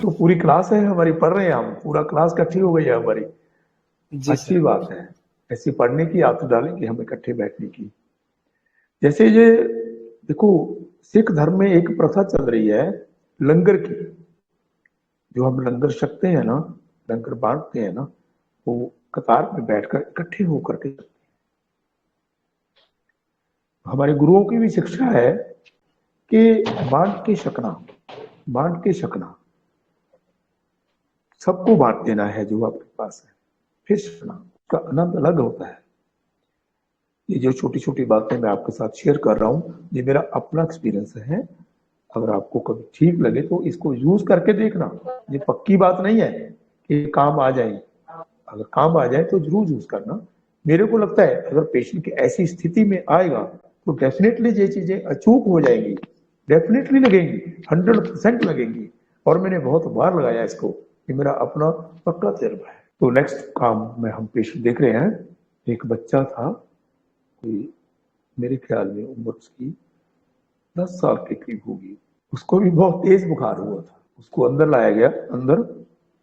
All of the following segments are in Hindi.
तो पूरी क्लास है हमारी, पढ़ रहे हैं हम, पूरा क्लास इकट्ठी हो गई है हमारी। जी अच्छी सर। बात है, ऐसी पढ़ने की आदत डालेंगे हम, इकट्ठे बैठने की। जैसे ये देखो, सिख धर्म में एक प्रथा चल रही है लंगर की। जो हम लंगर छकते हैं ना, लंगर बांटते हैं ना, वो कतार में बैठकर इकट्ठे होकर के। हमारे गुरुओं की भी शिक्षा है कि बांट के छकना, बांट के छकना, सबको बांट देना है जो आपके पास है, फिर छकना, उसका आनंद अलग होता है। ये जो छोटी छोटी बातें मैं आपके साथ शेयर कर रहा हूँ, ये मेरा अपना एक्सपीरियंस है। अगर आपको कभी ठीक लगे तो इसको यूज करके देखना। ये पक्की बात नहीं है कि काम आ जाए, अगर काम आ जाए तो जरूर यूज करना। मेरे को लगता है अगर पेशेंट की ऐसी स्थिति में आएगा तो डेफिनेटली ये चीजें अचूक हो जाएंगी, डेफिनेटली लगेंगी, 100% लगेंगी। और मैंने बहुत बार लगाया इसको, ये मेरा अपना पक्का तजर्बा है। तो नेक्स्ट काम में हम पेशेंट देख रहे हैं। एक बच्चा था, कोई मेरे ख्याल में उम्र उसकी 10 साल के करीब होगी। उसको भी बहुत तेज बुखार हुआ था। उसको अंदर लाया गया, अंदर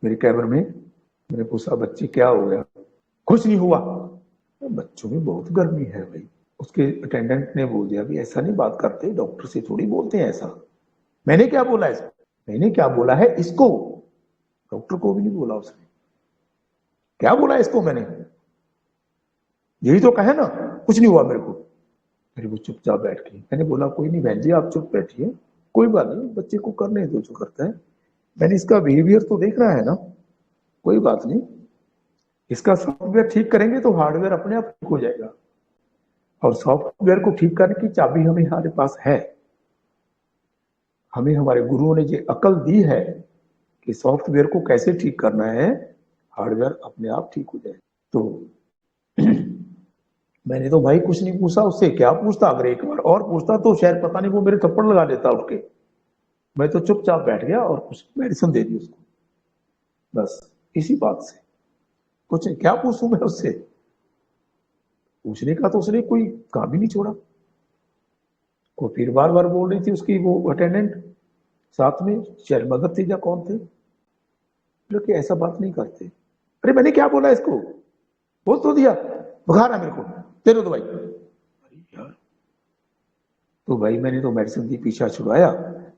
मेरे कैबिन में। मैंने पूछा बच्चे क्या हो गया? कुछ नहीं हुआ। बच्चों में बहुत गर्मी है भाई। उसके अटेंडेंट ने बोल दिया भी ऐसा नहीं बात करते, डॉक्टर से थोड़ी बोलते हैं ऐसा। मैंने क्या बोला इसको? मैंने क्या बोला है इसको? डॉक्टर को भी नहीं बोला उसने। क्या बोला इसको मैंने? यही तो कहे ना, कुछ नहीं हुआ मेरे को। फिर वो चुपचाप बैठ गई। मैंने बोला कोई नहीं बहन जी, आप चुप बैठिए, कोई बात नहीं, बच्चे को करने दो जो करता है। मैंने इसका बिहेवियर तो देखना है ना, कोई बात नहीं। इसका सॉफ्टवेयर ठीक करेंगे तो हार्डवेयर अपने आप ठीक हो जाएगा। और सॉफ्टवेयर को ठीक करने की चाबी हमें हमारे पास है। हमें हमारे गुरुओं ने ये अकल दी है कि सॉफ्टवेयर को कैसे ठीक करना है, हार्डवेयर अपने आप ठीक हो जाए। तो मैंने तो भाई कुछ नहीं पूछा उससे। क्या पूछता? अगर एक बार और पूछता तो शायद पता नहीं वो मेरे थप्पड़ लगा देता उठ के। मैं तो चुपचाप बैठ गया और कुछ मेडिसिन दे दी उसको, बस इसी बात से। कुछ क्या पूछूं मैं उससे? पूछने का तो उसने कोई काम ही नहीं छोड़ा। वो फिर बार बार बोल रही थी उसकी वो अटेंडेंट साथ में, शायद मदर थी या कौन थे, कि ऐसा बात नहीं करते। अरे मैंने क्या बोला इसको? बोल तो दिया बुखार है मेरे को, दे दो दवाई। अरे यार, तो भाई मैंने तो मेडिसिन दी, पीछा छुड़ाया।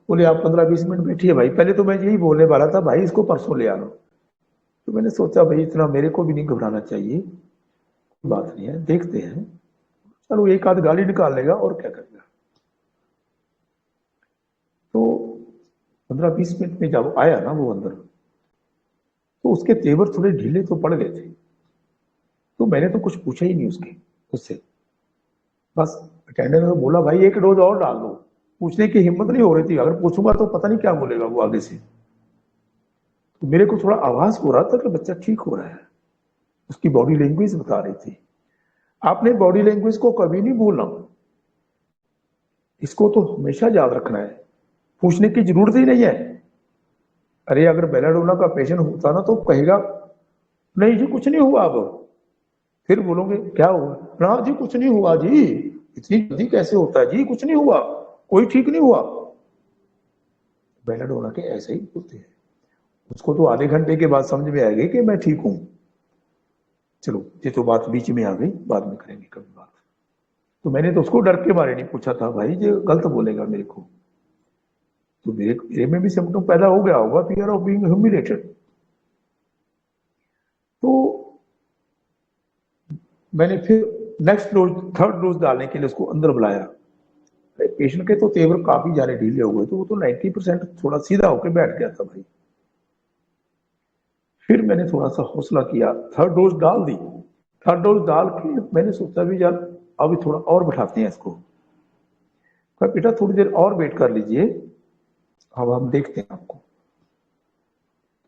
बोले आप 15-20 मिनट बैठिए भाई। पहले तो मैं यही बोलने वाला था भाई इसको परसों ले आना। तो मैंने सोचा भाई इतना मेरे को भी नहीं घबराना चाहिए, बात नहीं है, देखते हैं, चलो एक आध गाली निकाल लेगा और क्या करेगा। तो 15-20 मिनट में जब आया ना वो अंदर, तो उसके तेवर थोड़े ढीले तो पड़ गए थे। तो मैंने तो कुछ पूछा ही नहीं उससे। बस अटेंडर ने तो बोला भाई एक डोज और डाल दो। पूछने की हिम्मत नहीं हो रही थी, अगर पूछूंगा तो पता नहीं क्या बोलेगा वो आगे से। तो मेरे को थोड़ा आभास हो रहा था कि बच्चा ठीक हो रहा है। उसकी बॉडी लैंग्वेज बता रही थी। आपने बॉडी लैंग्वेज को कभी नहीं भूलना, इसको तो हमेशा याद रखना है। पूछने की जरूरत ही नहीं है। अरे अगर बेलाडोना का पेशेंट होता ना तो कहेगा नहीं जी कुछ नहीं हुआ। अब फिर बोलोगे क्या हुआ? ना जी कुछ नहीं हुआ जी। इतनी जल्दी कैसे होता है जी? कुछ नहीं हुआ, कोई ठीक नहीं हुआ। बेलाडोना के ऐसे ही होते हैं। उसको तो आधे घंटे के बाद समझ में आएगी कि मैं ठीक हूं। चलो ये तो बात बीच में आ गई, बाद में करेंगे कभी बात। तो मैंने तो उसको डर के बारे नहीं पूछा था, भाई ये गलत बोलेगा मेरे को। तो मेरे में भी सिम्टम पैदा हो गया होगा, फियर ऑफ बीइंग ह्यूमिलेटेड। तो मैंने फिर नेक्स्ट डोज, थर्ड डोज डालने के लिए उसको अंदर बुलाया। पेशेंट के तो तेवर काफी ज्यादा ढीले हो गए, तो वो तो 90% थोड़ा सीधा होकर बैठ गया था भाई। फिर मैंने थोड़ा सा हौसला किया, थर्ड डोज डाल दी। थर्ड डोज डाल के मैंने सोचा भी यार अभी थोड़ा और बैठाते हैं इसको। बेटा थोड़ी देर और वेट कर लीजिए, अब हम देखते हैं आपको।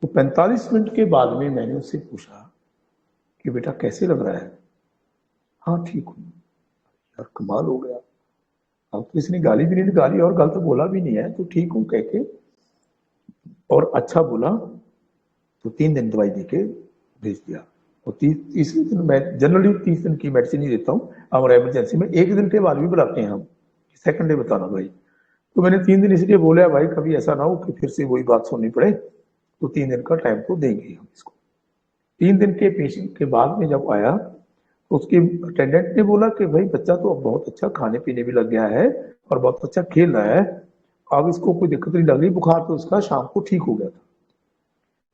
तो 45 मिनट के बाद में मैंने उससे पूछा कि बेटा कैसे लग रहा है? हाँ ठीक हूँ। यार कमाल हो गया, अब तो इसने गाली भी नहीं निकाली और गलत बोला भी नहीं है, तो ठीक हूँ कह के और अच्छा बोला। तो 3 दिन दवाई देके भेज दिया। और तीसरे दिन, मैं जनरली 30 दिन की मेडिसिन ही देता हूँ, हमारे इमरजेंसी में 1 दिन के बाद भी बुलाते हैं हम, सेकंड डे बताना भाई। तो मैंने 3 दिन इसलिए बोला भाई कभी ऐसा ना हो कि फिर से वही बात सुननी पड़े, तो 3 दिन का टाइम तो देंगे हम इसको। 3 दिन के पेशेंट के बाद में जब आया तो उसके अटेंडेंट ने बोला कि भाई बच्चा तो अब बहुत अच्छा खाने पीने भी लग गया है और बहुत अच्छा खेल रहा है, अब इसको कोई दिक्कत नहीं लग रही, बुखार तो इसका शाम को ठीक हो गया था।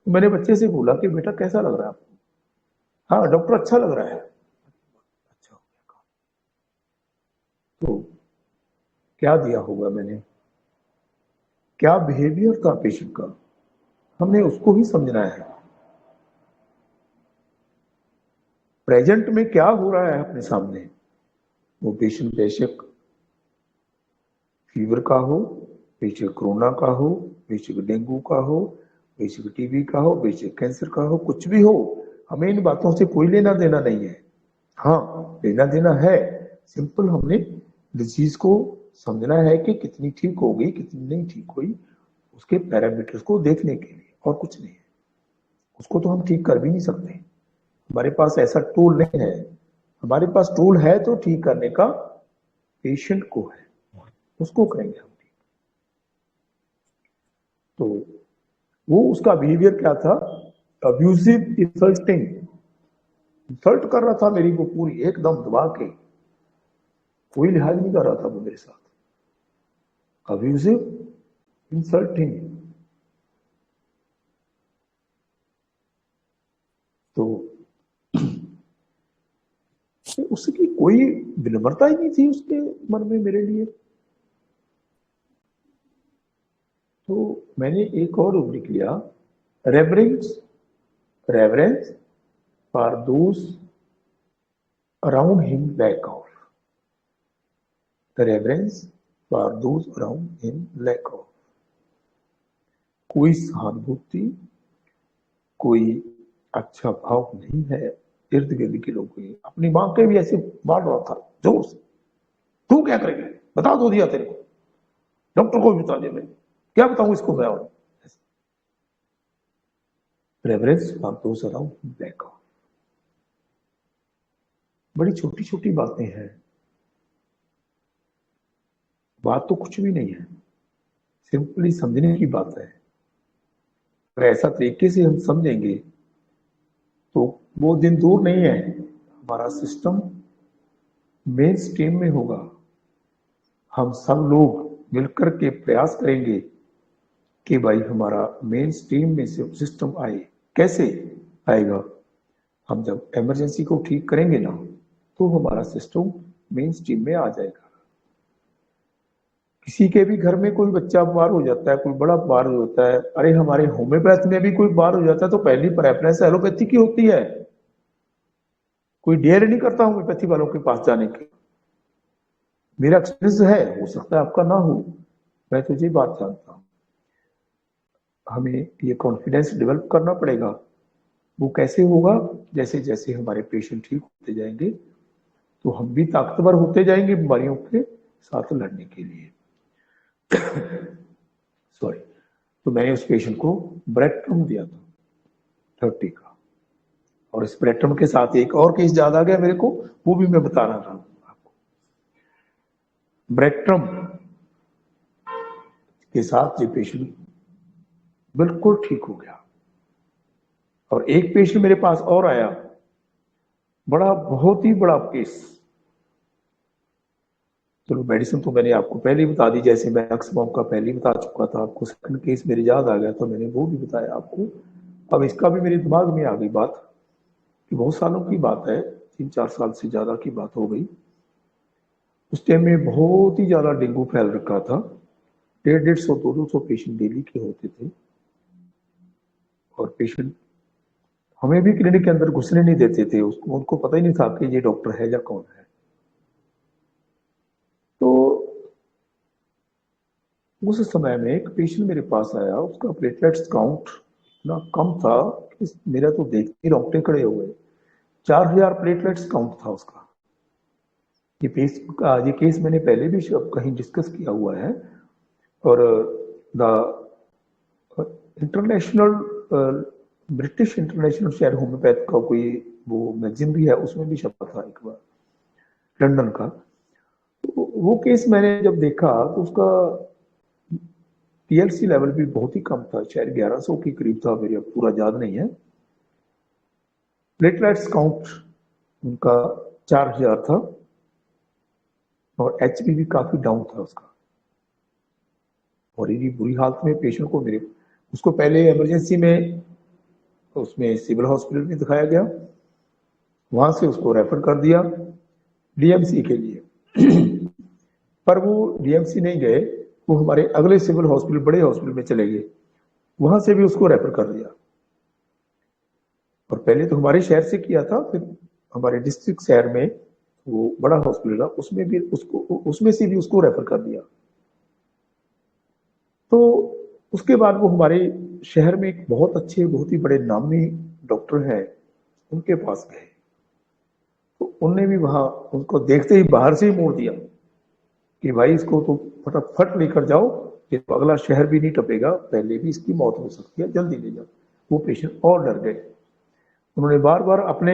तो मैंने बच्चे से बोला कि बेटा कैसा लग रहा है आपको? हाँ डॉक्टर अच्छा लग रहा है। अच्छा हो गया। तो क्या दिया होगा मैंने, क्या बिहेवियर था पेशेंट का, हमने उसको ही समझना है। प्रेजेंट में क्या हो रहा है अपने सामने, वो पेशेंट बेशक फीवर का हो, बेशक कोरोना का हो, बेशक डेंगू का हो, बेशक टीबी का हो, बेशक कैंसर का हो, कुछ भी हो, हमें इन बातों से कोई लेना देना नहीं है। हाँ लेना देना है, सिंपल हमने डिजीज को समझना है कि कितनी ठीक हो गई कितनी नहीं ठीक हुई, उसके पैरामीटर्स को देखने के लिए, और कुछ नहीं है। उसको तो हम ठीक कर भी नहीं सकते, हमारे पास ऐसा टूल नहीं है। हमारे पास टूल है तो ठीक करने का पेशेंट को है, उसको करेंगे हम ठीक। तो वो उसका बिहेवियर क्या था, अब्यूजिव इंसल्टिंग, इंसल्ट कर रहा था मेरी को पूरी एकदम दबा के, कोई लिहाज नहीं कर रहा था वो मेरे साथ, अब्यूजिव इंसल्टिंग। तो उसकी कोई विनम्रता ही नहीं थी उसके मन में मेरे लिए। तो मैंने एक और लिख लिया, reverence, reverence for those around him back off, reverence for those around him lack of. कोई सहानुभूति, कोई अच्छा भाव नहीं है इर्द गिर्द के लोगों की। अपनी मां के भी ऐसे बांट रहा था जोर से, तू क्या करेगा, बता दो दिया तेरे को, डॉक्टर को भी बता दे, मैं क्या बताऊं इसको मैं। और reverence for those around back of. बड़ी छोटी छोटी बातें हैं, बात तो कुछ भी नहीं है, सिंपली समझने की बात है। अगर ऐसा तरीके से हम समझेंगे तो वो दिन दूर नहीं है, हमारा सिस्टम मेन स्ट्रीम में होगा। हम सब लोग मिलकर के प्रयास करेंगे कि भाई हमारा मेन स्ट्रीम में से सिस्टम आए। कैसे आएगा, हम जब इमरजेंसी को ठीक करेंगे ना, तो हमारा सिस्टम मेन स्ट्रीम में आ जाएगा। किसी के भी घर में कोई बच्चा बीमार हो जाता है, कोई बड़ा बीमार हो जाता है, अरे हमारे होम्योपैथ में भी कोई बीमार हो जाता है तो पहली प्रेफरेंस एलोपैथी की होती है। कोई डेयर नहीं करता होम्योपैथी वालों के पास जाने की। मेरा एक्सपीरियंस है, हो सकता है आपका ना हो, मैं तुझे बात जानता हूं। हमें ये कॉन्फिडेंस डेवलप करना पड़ेगा। वो कैसे होगा, जैसे जैसे हमारे पेशेंट ठीक होते जाएंगे तो हम भी ताकतवर होते जाएंगे बीमारियों के साथ लड़ने के लिए। सॉरी। तो मैंने उस पेशेंट को ब्रेक्ट्रम दिया था 30 का, और इस ब्रेक्ट्रम के साथ एक और केस याद आ गया मेरे को, वो भी मैं बता रहा था आपको। ब्रेक्ट्रम के साथ ये पेशेंट बिल्कुल ठीक हो गया। और एक पेशेंट मेरे पास और आया, बड़ा बहुत ही बड़ा केस। चलो मेडिसिन तो मैंने आपको पहले ही बता दी, जैसे मैं मैक्सिमम का पहले ही बता चुका था आपको। सेकंड केस मेरे याद आ गया तो मैंने वो भी बताया आपको। अब इसका भी मेरे दिमाग में आ गई बात कि बहुत सालों की बात है, 3-4 साल से ज्यादा की बात हो गई। उस टाइम में बहुत ही ज्यादा डेंगू फैल रखा था, 150-150, 200 पेशेंट डेली के होते थे। और पेशेंट हमें भी क्लिनिक के अंदर घुसने नहीं देते थे, उसको उनको पता ही नहीं था कि ये डॉक्टर है या कौन है। तो उस समय में एक पेशेंट मेरे पास आया, उसका प्लेटलेट्स काउंट इतना कम था कि मेरा तो देखते ही रोंगटे खड़े हो गए। 4000 प्लेटलेट्स काउंट था उसका। ये केस मैंने पहले भी कहीं डिस्कस किया हुआ है। और द इंटरनेशनल, ब्रिटिश इंटरनेशनल शायद होम्योपैथ का कोई वो मैगजीन भी है, उसमें भी छपा था एक बार, लंदन का। तो वो केस मैंने जब देखा तो उसका टीएलसी लेवल भी बहुत ही कम था, शायद 1100 के करीब था, मेरे अब पूरा याद नहीं है। प्लेटलेट्स काउंट उनका 4000 था और एचपी भी काफी डाउन था उसका, और इतनी बुरी हालत में पेशेंट को मेरे उसको पहले इमरजेंसी में उसमें सिविल हॉस्पिटल में दिखाया गया, वहां से उसको रेफर कर दिया डीएमसी के लिए पर वो डीएमसी नहीं गए, वो हमारे अगले सिविल हॉस्पिटल, बड़े हॉस्पिटल में चले गए, वहां से भी उसको रेफर कर दिया। और पहले तो हमारे शहर से किया था, फिर हमारे डिस्ट्रिक्ट शहर में वो बड़ा हॉस्पिटल था, उसमें से भी उसको रेफर कर दिया। तो उसके बाद वो हमारे शहर में एक बहुत अच्छे, बहुत ही बड़े नामी डॉक्टर हैं, उनके पास गए, तो उनने भी वहां उनको देखते ही बाहर से ही मोड़ दिया कि भाई इसको तो फटाफट लेकर जाओ, ये तो अगला शहर भी नहीं टपेगा, पहले भी इसकी मौत हो सकती है, जल्दी ले जाओ। वो पेशेंट और डर गए। उन्होंने बार बार अपने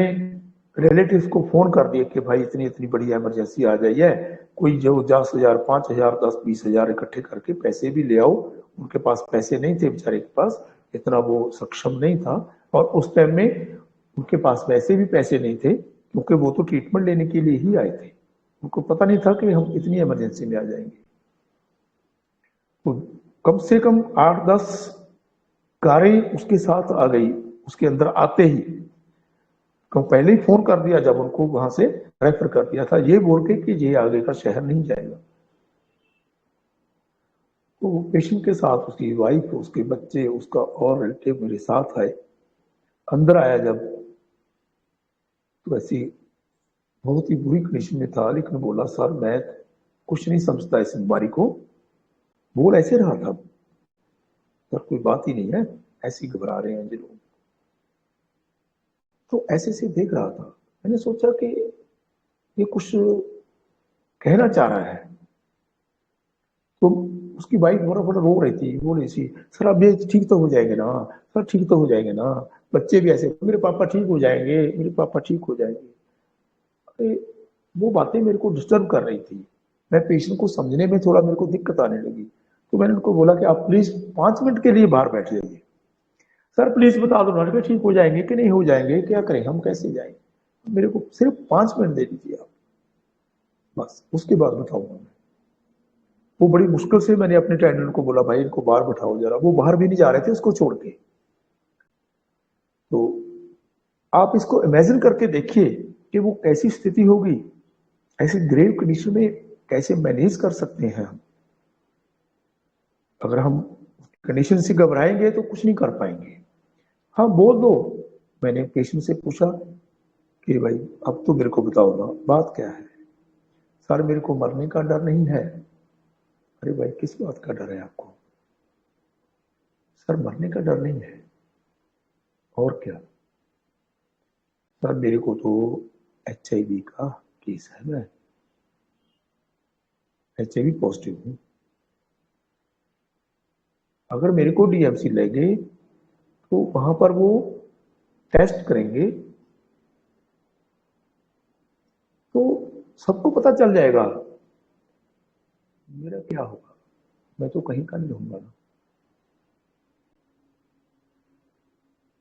रिलेटिव्स को फोन कर दिया कि भाई इतनी इतनी बड़ी इमरजेंसी आ गई है, कोई जो 10,000, 5,000, 10-20,000 इकट्ठे करके पैसे भी ले आओ। उनके पास पैसे नहीं थे बेचारे के पास, इतना वो सक्षम नहीं था, और उस टाइम में उनके पास वैसे भी पैसे नहीं थे, क्योंकि वो तो ट्रीटमेंट लेने के लिए ही आए थे, उनको पता नहीं था कि हम इतनी इमरजेंसी में आ जाएंगे। तो कम से कम 8-10 कारें उसके साथ आ गई, उसके अंदर आते ही तो पहले ही फोन कर दिया, जब उनको वहां से रेफर कर दिया था, ये बोल के कि ये आगे का शहर नहीं जाएगा। तो वो पेशेंट के साथ उसकी वाइफ, उसके बच्चे, उसका और रिलेटिव मेरे साथ आए। अंदर आया जब, तो ऐसी बहुत ही बुरी कंडीशन में था, लेकिन बोला सर मैं कुछ नहीं समझता इस बीमारी को, बोल ऐसे रहा था, सर कोई बात ही नहीं है, ऐसे ही घबरा रहे हैं जी लोग। तो ऐसे से देख रहा था, मैंने सोचा कि ये कुछ कहना चाह रहा है। तो उसकी वाइफ फटाफट रो रही थी, बोल रही थी सर अब ये ठीक तो हो जाएंगे ना, सर ठीक तो हो जाएंगे ना। बच्चे भी ऐसे, मेरे पापा ठीक हो जाएंगे, मेरे पापा ठीक हो जाएंगे। अरे वो बातें मेरे को डिस्टर्ब कर रही थी, मैं पेशेंट को समझने में थोड़ा मेरे को दिक्कत आने लगी। तो मैंने उनको बोला कि आप प्लीज 5 मिनट के लिए बाहर बैठ जाइए, सर प्लीज बता दो ना कि ठीक हो जाएंगे कि नहीं हो जाएंगे, क्या करें, हम कैसे जाएंगे, मेरे को सिर्फ 5 मिनट दे दीजिए आप, बस उसके बाद बताऊंगा मैं। वो बड़ी मुश्किल से मैंने अपने अटेंडेंट को बोला भाई इनको बाहर बैठाओ जरा, वो बाहर भी नहीं जा रहे थे उसको छोड़ के। तो आप इसको इमेजिन करके देखिए कि वो कैसी स्थिति होगी, ऐसी ग्रेव कंडीशन में कैसे मैनेज कर सकते हैं हम। अगर हम कंडीशन से घबराएंगे तो कुछ नहीं कर पाएंगे। हाँ बोल दो, मैंने पेशेंट से पूछा कि भाई अब तो मेरे को बताओ ना बात क्या है। सर मेरे को मरने का डर नहीं है। अरे भाई किस बात का डर है आपको? सर मरने का डर नहीं है। और क्या? सर मेरे को तो HIV का केस है, मैं HIV पॉजिटिव हूं, अगर मेरे को डीएमसी ले गए तो वहां पर वो टेस्ट करेंगे तो सबको पता चल जाएगा, मेरा क्या होगा, मैं तो कहीं का नहीं रहूंगा ना।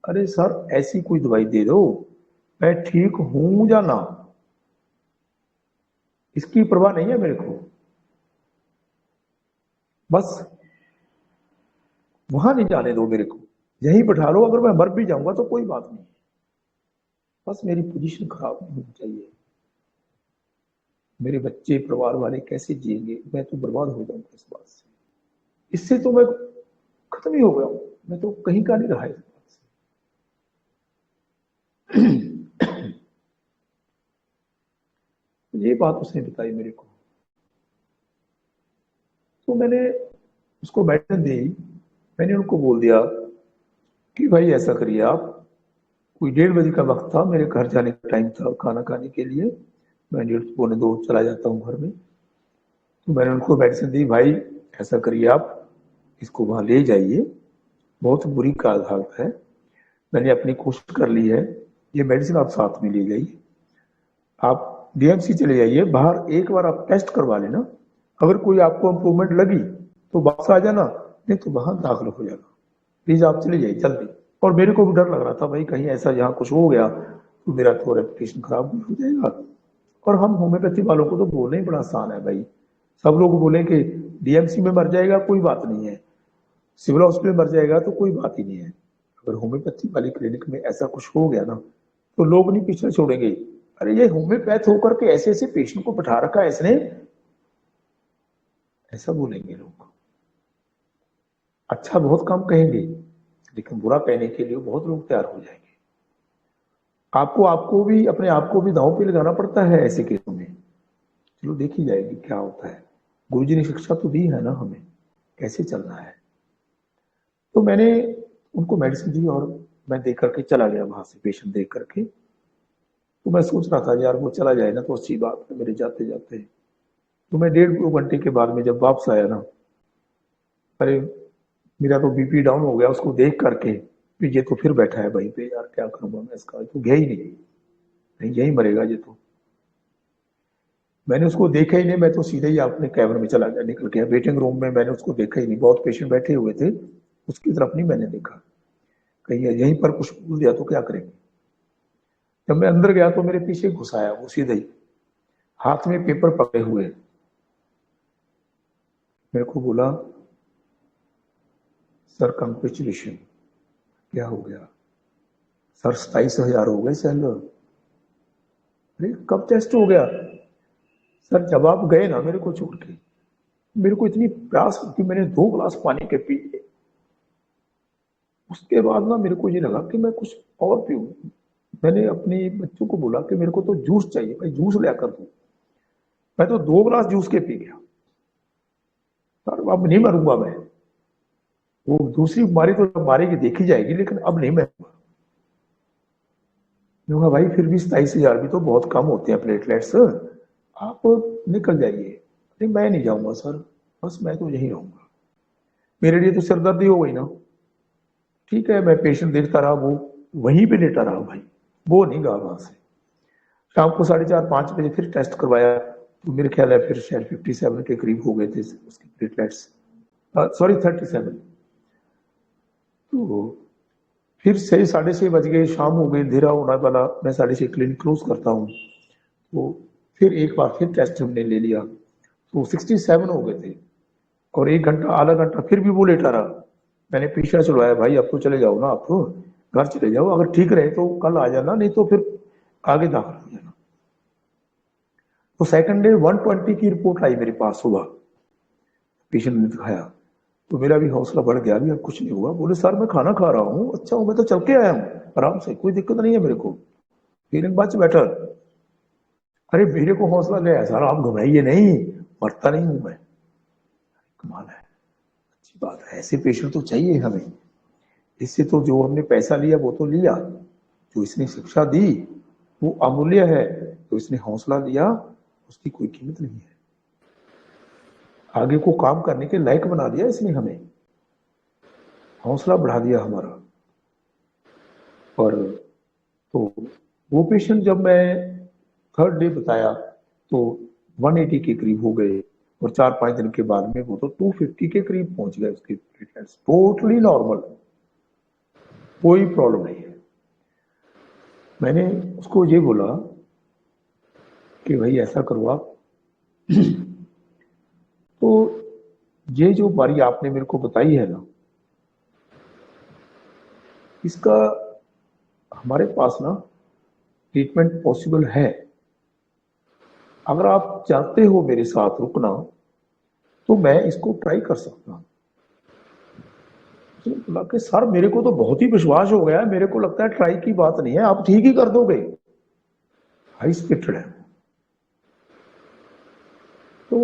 अरे सर ऐसी कोई दवाई दे दो, मैं ठीक हूं या ना, इसकी परवाह नहीं है मेरे को, बस वहां नहीं जाने दो मेरे को, यहीं बैठा लो, अगर मैं मर भी जाऊंगा तो कोई बात नहीं, बस मेरी पोजीशन खराब नहीं होनी चाहिए। मेरे बच्चे परिवार वाले कैसे जिएंगे, मैं तो बर्बाद हो जाऊंगा इस बात से, इससे तो मैं खत्म ही हो गया हूं, मैं तो कहीं का नहीं रहा इस बात से। ये बात उसने बताई मेरे को, तो मैंने उसको मेडिसिन दी। मैंने उनको बोल दिया कि भाई ऐसा करिए आप, कोई 1:30 का वक्त था, मेरे घर जाने का टाइम था खाना खाने के लिए, मैं 1:30-1:45 चला जाता हूँ घर में। तो मैंने उनको मेडिसिन दी, भाई ऐसा करिए आप इसको वहां ले जाइए, बहुत बुरी हालत है, मैंने अपनी कोशिश कर ली है, ये मेडिसिन आप साथ में ले जाइए, आप डीएमसी चले जाइए, बाहर एक बार आप टेस्ट करवा लेना, अगर कोई आपको इंप्रूवमेंट लगी तो वापस आ जाना, नहीं तो वहां दाखिल हो जाना, प्लीज आप चले जाइए जल्दी। और मेरे को भी डर लग रहा था भाई कहीं ऐसा यहाँ कुछ हो गया तो मेरा तो रेपुटेशन खराब भी हो जाएगा। और हम होम्योपैथी वालों को तो बोलना ही बड़ा आसान है भाई, सब लोग बोले कि डीएमसी में मर जाएगा कोई बात नहीं है, सिविल हॉस्पिटल में मर जाएगा तो कोई बात ही नहीं है। अगर होम्योपैथी वाली क्लिनिक में ऐसा कुछ हो गया ना तो लोग नहीं पीछे छोड़ेंगे, अरे ये होम्योपैथ होकर के ऐसे ऐसे पेशेंट को बैठा रखा है इसने, ऐसा बोलेंगे लोग। अच्छा बहुत कम कहेंगे लेकिन बुरा कहने के लिए बहुत लोग तैयार हो जाएंगे। आपको भी अपने आप को भी दांव पे लगाना पड़ता है ऐसे केसों में। चलो देखी जाएगी क्या होता है, गुरुजी ने शिक्षा तो दी है ना हमें कैसे चलना है। तो मैंने उनको मेडिसिन दी और मैं देख करके चला गया वहां से, पेशेंट देख करके। तो मैं सोच रहा था यार वो चला जाए ना तो अच्छी बात है मेरे जाते जाते। तो मैं 1.5-2 घंटे के बाद में जब वापस आया ना, अरे मेरा तो बीपी डाउन हो गया उसको देख करके, ये तो फिर बैठा है वहीं पे, यार क्या करूंगा मैं इसका, तो गया ही नहीं यही मरेगा ये तो। मैंने उसको देखा ही नहीं, मैं तो सीधे ही अपने कैबिन में चला गया, निकल गया वेटिंग रूम में, मैंने उसको देखा ही नहीं, बहुत पेशेंट बैठे हुए थे उसकी तरफ नहीं मैंने देखा, कहीं यहीं पर कुछ भूल दिया तो क्या करेंगे। जब मैं अंदर गया तो मेरे पीछे घुसाया वो सीधे ही, हाथ में पेपर पकड़े हुए, मेरे को बोला सर कंग्रेचुलेशन। क्या हो गया सर? 27,000 हो गए सर। अरे कब टेस्ट हो गया सर? जब आप गए ना मेरे को छोड़ के, मेरे को इतनी प्यास कि मैंने 2 गिलास पानी के पी लिए। उसके बाद ना मेरे को ये लगा कि मैं कुछ और पीऊं। मैंने अपने बच्चों को बोला कि मेरे को तो जूस चाहिए भाई, जूस ले कर दो। मैं तो 2 गिलास जूस के पी गया। सर अब नहीं मरूंगा मैं, वो दूसरी बीमारी तो मारेगी देखी जाएगी लेकिन अब नहीं मरूंगा। मैं भाई फिर भी 27,000 भी तो बहुत कम होते हैं प्लेटलेट्स, आप निकल जाइए। नहीं मैं नहीं जाऊंगा सर, बस मैं तो यहीं रहूंगा, मेरे लिए तो सिरदर्दी हो गई ना। ठीक है मैं पेशेंट देखता रहा, वो वहीं पे लेटा रहा भाई, वो नहीं गया वहां से। शाम को 4:30-5 बजे फिर टेस्ट करवाया तो मेरे ख्याल है फिर शायद 57 के करीब हो गए थे उसके प्लेटलेट्स, सॉरी 37। तो फिर 6-6:30 बज गए, शाम हो गई, अंधेरा होने वाला, मैं 6:30 क्लिनिक क्लोज करता हूँ। तो फिर एक बार फिर टेस्ट हमने ले लिया तो 67 हो गए थे, और 1 घंटा आधा घंटा फिर भी वो लेटा रहा। मैंने पीछा चलवाया, भाई अब तो चले जाओ ना, आप तो घर चले जाओ, अगर ठीक रहे तो कल आ जाना, नहीं तो फिर आगे दाखिल हो जाना। तो सेकंड डे 120 की रिपोर्ट आई मेरे पास सुबह, पेशेंट ने दिखाया तो मेरा भी हौसला बढ़ गया, अभी अब कुछ नहीं हुआ। बोले सर मैं खाना खा रहा हूँ, अच्छा हूँ, मैं तो चल के आया हूँ आराम से, कोई दिक्कत नहीं है मेरे को, फीलिंग मच बेटर। अरे मेरे को हौसला गया, सर आप घबराइए नहीं, मरता नहीं हूं मैं। कमाल है, अच्छी बात है, ऐसे पेशेंट तो चाहिए हमें। इससे तो जो हमने पैसा लिया वो तो लिया, जो इसने शिक्षा दी वो अमूल्य है, तो इसने हौसला दिया उसकी कोई कीमत नहीं है, आगे को काम करने के लायक बना दिया इसने हमें, हौसला बढ़ा दिया हमारा। और तो वो पेशेंट जब मैं थर्ड डे बताया तो 180 के करीब हो गए, और 4-5 दिन के बाद में वो तो 250 के करीब पहुंच गए उसके प्लेटलेट्स, टोटली नॉर्मल, कोई प्रॉब्लम नहीं है। मैंने उसको ये बोला कि भाई ऐसा करो आप तो ये जो बारी आपने मेरे को बताई है ना, इसका हमारे पास ना ट्रीटमेंट पॉसिबल है, अगर आप चाहते हो मेरे साथ रुकना तो मैं इसको ट्राई कर सकता हूं। बोला कि सर मेरे को तो बहुत ही विश्वास हो गया है, मेरे को लगता है ट्राई की बात नहीं है, आप ठीक ही कर दोगे, हाई स्पिरिटेड है। तो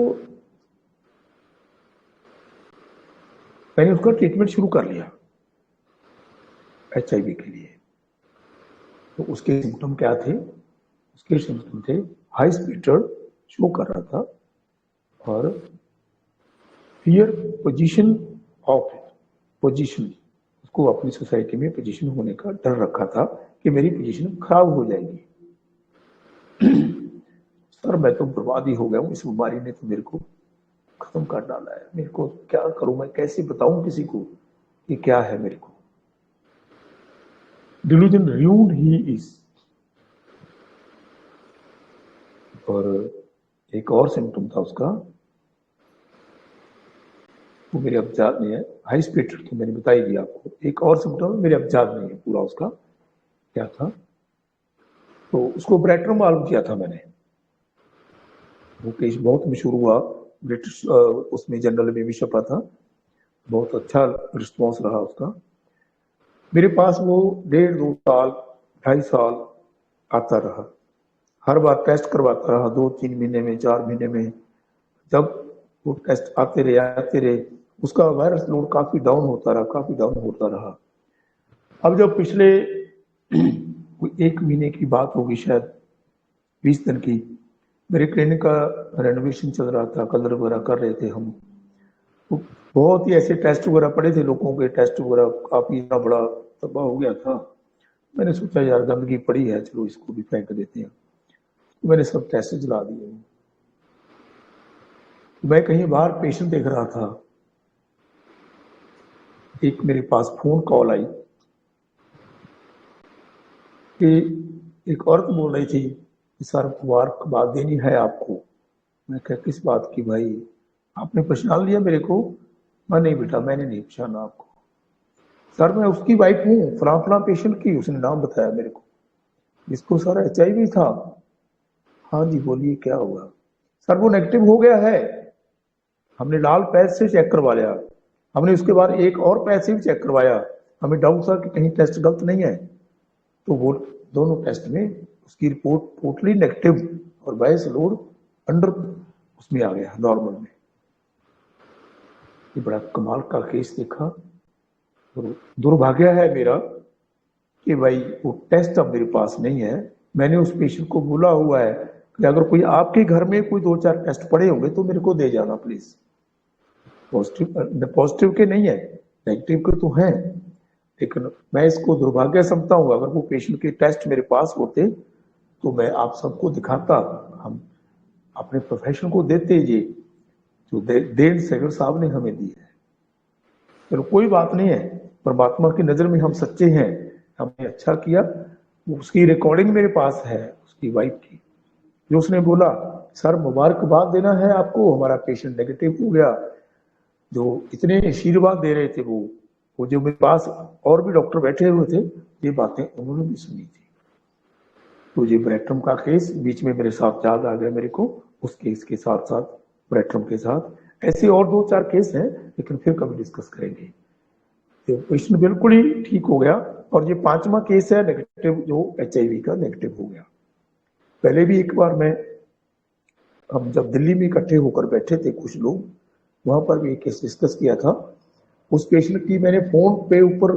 मैंने उसका ट्रीटमेंट शुरू कर लिया HIV के लिए। तो उसके सिम्टम क्या थे? उसके सिम्टम थे हाई स्पिरिटेड शो कर रहा था, और फियर पोजीशन ऑफ पोजीशन, उसको अपनी सोसाइटी में पोजीशन होने का डर रखा था कि मेरी पोजीशन खराब हो जाएगी। सर मैं तो बर्बाद ही हो गया हूँ, इस बीमारी ने तो मेरे को खत्म कर डाला है। मेरे को क्या करूं, मैं कैसे बताऊं किसी को कि क्या है मेरे को। Delusion rude he is. और एक और सिम्टम था उसका, वो मेरे अब याद नहीं है। हाई स्पीड तो मैंने बताई दिया आपको। एक और सिम्टम मेरे अब याद नहीं है पूरा उसका क्या था। तो उसको ब्रेटरम मालूम किया था मैंने। वो केस बहुत मशहूर हुआ ब्रिटिश उसमें जनरल में भी छपा था। बहुत अच्छा रिस्पॉन्स रहा उसका। मेरे पास वो 1.5-2 साल 2.5 साल आता रहा। हर बार टेस्ट करवाता रहा, 2-3 महीने में, 4 महीने में। जब वो टेस्ट आते रहे, उसका वायरस लोड काफी डाउन होता रहा। अब जब पिछले 1 महीने की बात होगी शायद, 20 दिन की, मेरे क्लिनिक का रेनोवेशन चल रहा था, कलर वगैरह कर रहे थे हम। तो बहुत ही ऐसे टेस्ट वगैरह पड़े थे, लोगों के टेस्ट वगैरह काफी इतना बड़ा तबाह हो गया था। मैंने सोचा यार गंदगी पड़ी है, चलो इसको भी फेंक देते हैं। तो मैंने सब टेस्ट जला दिए। मैं कहीं बाहर पेशेंट देख रहा था, एक मेरे पास फोन कॉल आई कि एक औरत बोल रही थी कि सर मुबारक बात देनी है आपको। मैं क्या, किस बात की भाई, आपने पहचान लिया मेरे को? मैं नहीं बेटा, मैंने नहीं पहचाना आपको। सर मैं उसकी वाइफ हूँ, फला फला पेशेंट की। उसने नाम बताया मेरे को, जिसको सर HIV था। हाँ जी बोलिए क्या हुआ? सर वो नेगेटिव हो गया है, हमने लाल पैच से चेक करवा लिया। हमने उसके बाद एक और पैच से भी चेक करवाया, हमें डाउट था कि कहीं टेस्ट गलत नहीं है। तो वो दोनों टेस्ट में उसकी रिपोर्ट टोटली नेगेटिव और वायरस लोड अंडर उसमें आ गया, नॉर्मल में। ये बड़ा कमाल का केस देखा। और दुर्भाग्य है मेरा कि भाई वो टेस्ट अब मेरे पास नहीं है। मैंने उस पेशेंट को बोला हुआ है कि अगर कोई आपके घर में कोई 2-4 टेस्ट पड़े होंगे तो मेरे को दे जाना प्लीज। पॉजिटिव के नहीं है, नेगेटिव के तो हैं, लेकिन मैं इसको दुर्भाग्य समझता हूँ। अगर वो पेशेंट के टेस्ट मेरे पास होते तो मैं आप सबको दिखाता, हम अपने प्रोफेशन को देते ये जो देन सेगर साहब ने हमें दी है। चलो कोई बात नहीं है, परमात्मा की नजर में हम सच्चे हैं, हमने अच्छा किया। उसकी रिकॉर्डिंग मेरे पास है, उसकी वाइफ की, जो उसने बोला सर मुबारकबाद देना है आपको, हमारा पेशेंट नेगेटिव हो गया। जो इतने आशीर्वाद दे रहे थे वो जो मेरे पास और भी डॉक्टर बैठे हुए थे, ये बातें उन्होंने भी सुनी थी। तो ये ब्रेटरम का केस बीच में मेरे साथ याद आ गया मेरे को, उस केस के साथ साथ ब्रेटरम के साथ। ऐसे और 2-4 केस हैं, लेकिन फिर कभी डिस्कस करेंगे। तो पेशेंट बिल्कुल ही ठीक हो गया। और ये 5वां केस है नेगेटिव, जो HIV का नेगेटिव हो गया। पहले भी एक बार हम जब दिल्ली में इकट्ठे होकर बैठे थे कुछ लोग, वहां पर भी एक केस डिस्कस किया था। उस पेशेंट की मैंने फोन पे ऊपर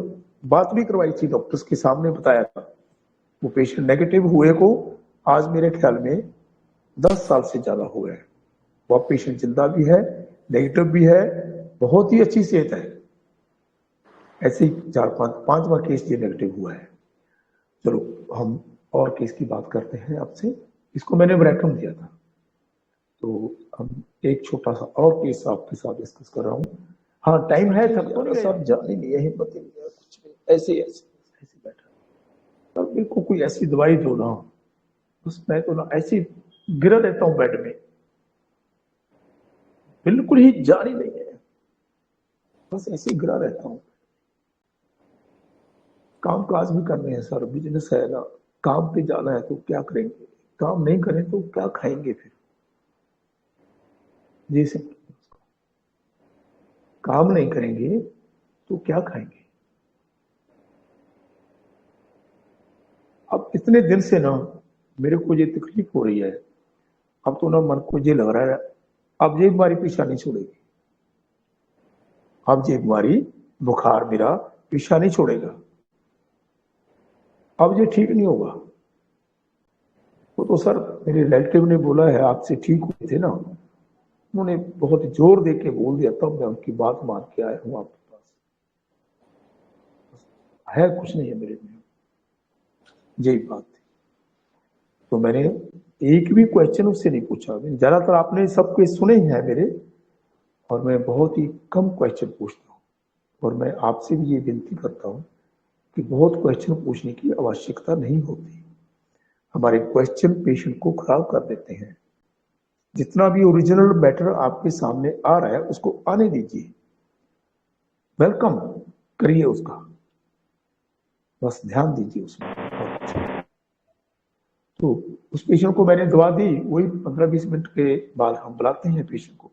बात भी करवाई थी, डॉक्टर्स के सामने बताया था। वो पेशेंट नेगेटिव हुए को आज मेरे ख्याल में 10 साल से ज्यादा हो गए। वह पेशेंट जिंदा भी है, नेगेटिव भी है, बहुत ही अच्छी सेहत है। ऐसे ही 4-5वां केस ये नेगेटिव हुआ है। चलो हम और केस की बात करते हैं आपसे। इसको मैंने ब्रेटरम दिया था, तो हम एक छोटा सा और केस आपके साथ डिस्कस कर रहा हूँ। हाँ टाइम है, थक तो नहीं सब जान ही नहीं है, हिम्मत ही नहीं है कुछ भी, ऐसे ऐसे बैठा। तब मेरे को कोई ऐसी दवाई दो ना, बस मैं तो ना ऐसे गिरा रहता हूँ बेड में, बिल्कुल ही जान ही नहीं है, बस ऐसे गिरा रहता हूँ। काम काज भी करने हैं सर, बिजनेस है ना, काम पे जाना है तो क्या करेंगे, काम नहीं करें तो क्या खाएंगे फिर। जैसे काम नहीं करेंगे तो क्या खाएंगे। अब इतने दिन से ना मेरे को ये तकलीफ हो रही है। अब तो ना मन को ये लग रहा है अब ये बीमारी पीछा नहीं छोड़ेगी, अब ये बीमारी बुखार मेरा पीछा नहीं छोड़ेगा, अब ये ठीक नहीं होगा। वो तो सर मेरे रिलेटिव ने बोला है आपसे ठीक हुए थे ना, उन्होंने बहुत जोर दे के बोल दिया, तब मैं उनकी बात मान के आया हूँ आपके पास। है कुछ नहीं है मेरे में, यही बात थी। तो मैंने एक भी क्वेश्चन उससे नहीं पूछा। ज्यादातर आपने सब केस सुने ही हैं मेरे, और मैं बहुत ही कम क्वेश्चन पूछता हूँ, और मैं आपसे भी ये विनती करता हूँ कि बहुत क्वेश्चन पूछने की आवश्यकता नहीं होती। हमारे क्वेश्चन पेशेंट को खराब कर देते हैं। जितना भी ओरिजिनल मैटर आपके सामने आ रहा है उसको आने दीजिए, वेलकम करिए उसका, बस ध्यान दीजिए उसमें। तो उस पेशेंट को मैंने दवा दी, वही 15-20 मिनट के बाद हम बुलाते हैं पेशेंट को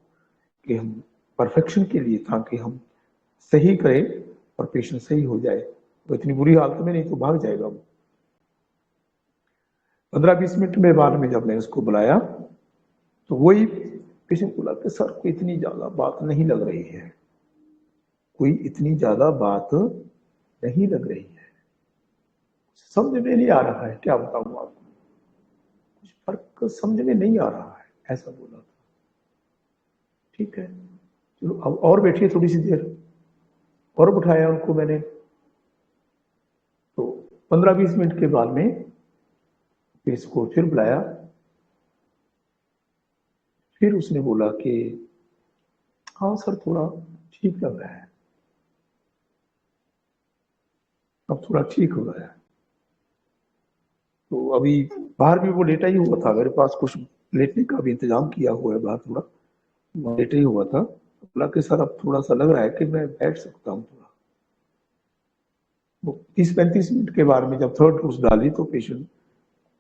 कि हम परफेक्शन के लिए, ताकि हम सही करें और पेशेंट सही हो जाए। वो इतनी बुरी हालत में नहीं तो भाग जाएगा वो। 15-20 मिनट में बाद में जब मैंने उसको बुलाया तो वही पेशेंट बोला कि सर कोई इतनी ज्यादा बात नहीं लग रही है, कोई इतनी ज्यादा बात नहीं लग रही है, समझ में नहीं आ रहा है, क्या बताऊं आपको, कुछ फर्क समझ में नहीं आ रहा है, ऐसा बोला था। ठीक है, चलो अब और बैठिए थोड़ी सी देर, और बिठाया उनको मैंने। तो 15-20 मिनट के बाद में पेशेंट को फिर बुलाया। फिर उसने बोला कि हाँ सर थोड़ा ठीक लग रहा है, अब थोड़ा ठीक हो रहा है। तो अभी बाहर भी वो लेटा ही हुआ था, मेरे पास कुछ लेटने का भी इंतजाम किया हुआ है, बाहर थोड़ा लेटा ही हुआ था। बोला कि सर अब थोड़ा सा लग रहा है कि मैं बैठ सकता हूँ थोड़ा। वो 30-35 मिनट के बाद में जब थर्ड डोज डाली तो पेशेंट